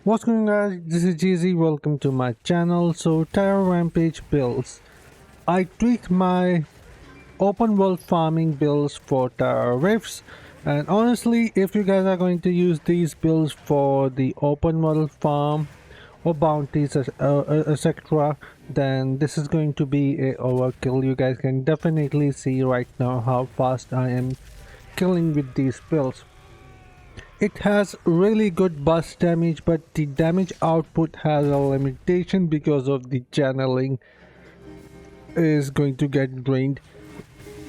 What's going on guys, this is GZ, welcome to my channel. So Terra Rampage builds. I tweaked my open world farming builds for Terra Rifts, and honestly if you guys are going to use these builds for the open world farm or bounties etc, then this is going to be a overkill. You guys can definitely see right now how fast I am killing with these builds. It has really good burst damage, but the damage output has a limitation because of the channeling is going to get drained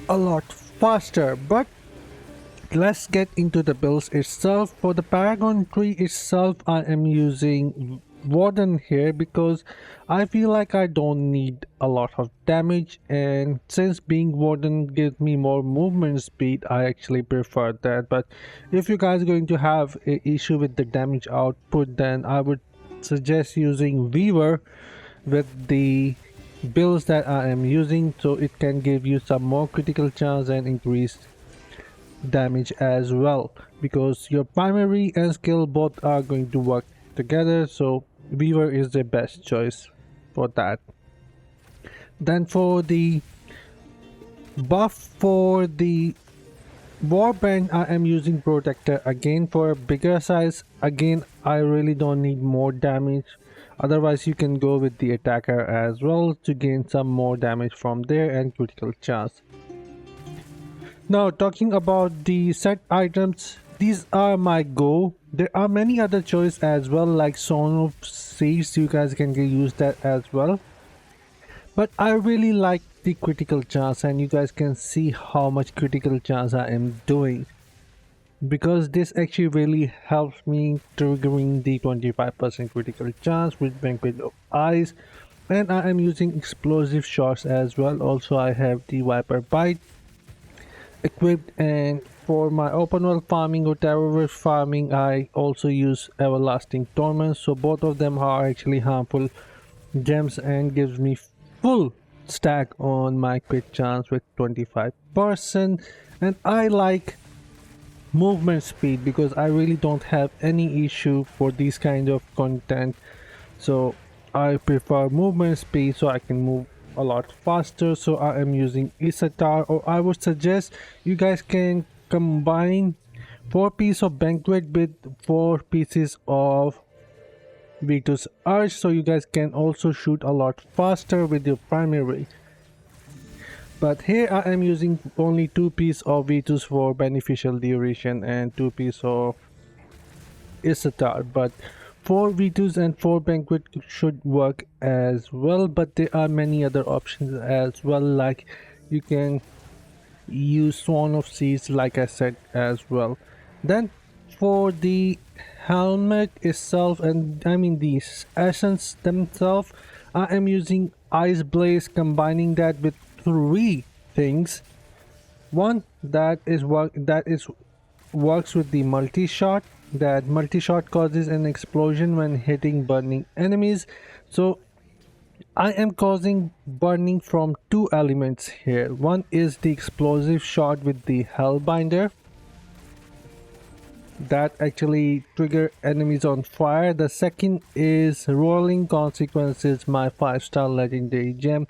a lot faster. But let's get into the builds itself. For the Paragon Tree itself, I am using Warden here because I feel like I don't need a lot of damage, and since being Warden gives me more movement speed, I actually prefer that. But if you guys are going to have an issue with the damage output, then I would suggest using Weaver with the builds that I am using, so it can give you some more critical chance and increase damage as well, because your primary and skill both are going to work together, so Weaver is the best choice for that. Then for the buff for the Warband, I am using Protector again for a bigger size. Again, I really don't need more damage, otherwise you can go with the attacker as well to gain some more damage from there and critical chance. Now talking about the set items, these are my go. There are many other choices as well, like Song of Seeds, you guys can use that as well. But I really like the critical chance, and you guys can see how much critical chance I am doing, because this actually really helps me triggering the 25% critical chance with Banquet of Eyes. And I am using explosive shots as well. Also I have the Viper Bite equipped, and for my open world farming or terrorist farming I also use Everlasting Torment, so both of them are actually harmful gems and gives me full stack on my crit chance with 25%. And I like movement speed because I really don't have any issue for this kind of content, so I prefer movement speed so I can move a lot faster. So I am using Isatar, or I would suggest you guys can combine 4 pieces of Banquet with 4 pieces of Vitus Urge, so you guys can also shoot a lot faster with your primary. But here I am using only 2 pieces of Vitus for beneficial duration and 2 pieces of Isatar, but 4 Vitus and 4 Banquet should work as well. But there are many other options as well, like you can use Swan of Seas like I said as well. Then for the helmet itself, and I mean the essence themselves, I am using Ice Blaze, combining that with 3 things. One that works with the multi-shot. That multi-shot causes an explosion when hitting burning enemies, so I am causing burning from 2 elements here. One is the explosive shot with the Hellbinder that actually trigger enemies on fire. The second is Rolling Consequences, my 5-star legendary gem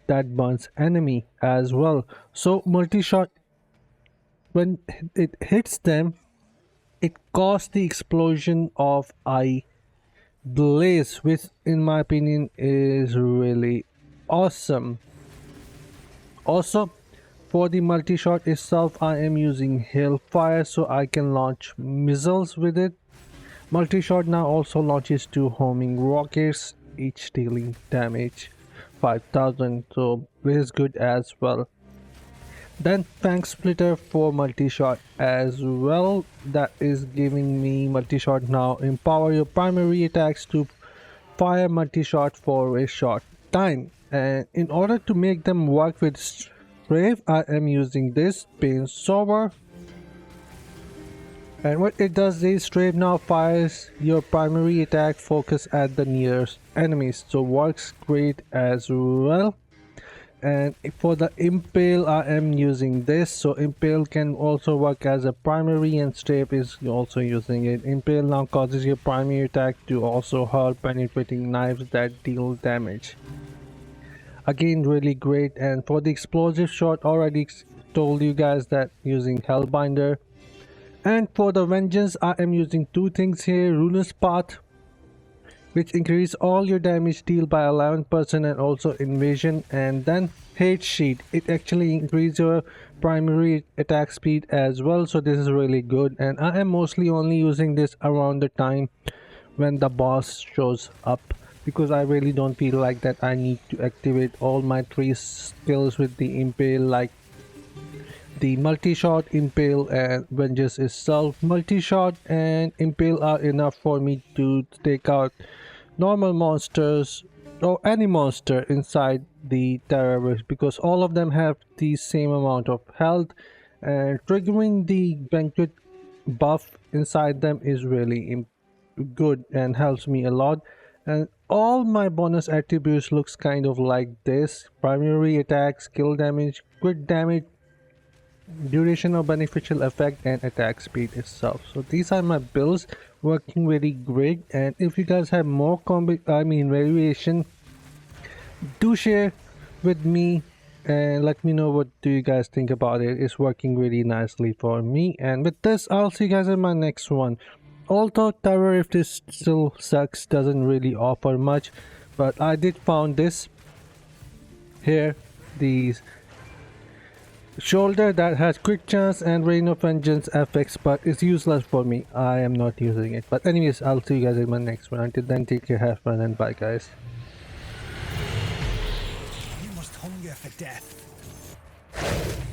that burns enemy as well. So multi-shot, when it hits them, it caused the explosion of Eye Blaze, which in my opinion is really awesome. Also for the multi-shot itself, I am using Hailfire so I can launch missiles with it. Multi-shot now also launches 2 homing rockets, each dealing damage 5000, so this is good as well. Then Fang Splitter for multi-shot as well, that is giving me multi-shot now. Empower your primary attacks to fire multi-shot for a short time, and in order to make them work with Strafe, I am using this Pain Sober. And what it does is Strafe now fires your primary attack focus at the nearest enemies, so works great as well. And for the impale, I am using this. So impale can also work as a primary, and strafe is also using it. Impale now causes your primary attack to also hurt penetrating knives that deal damage. Again, really great. And for the explosive shot, already told you guys that using Hellbinder. And for the vengeance, I am using two things here: Runer's Path, which increase all your damage deal by 11%, and also invasion, and then hate sheet. It actually increases your primary attack speed as well, so this is really good. And I am mostly only using this around the time when the boss shows up, because I really don't feel like that I need to activate all my 3 skills with the impale, like the multi-shot, impale, and vengeance itself. Multi-shot and impale are enough for me to take out normal monsters or any monster inside the terrorist, because all of them have the same amount of health, and triggering the banquet buff inside them is really good and helps me a lot. And all my bonus attributes looks kind of like this: primary attack, skill damage, crit damage, duration of beneficial effect, and attack speed itself. So these are my builds, working very great. And if you guys have more variation, do share with me and let me know what do you guys think about it. It's working really nicely for me. And with this, I'll see you guys in my next one. Although Tower Rift is still sucks, doesn't really offer much, but I did found this here, these shoulder that has quick chance and rain of vengeance effects, but it's useless for me. I am not using it. But anyways, I'll see you guys in my next one. Until then, take care, have fun, and bye guys. You must hunger for death.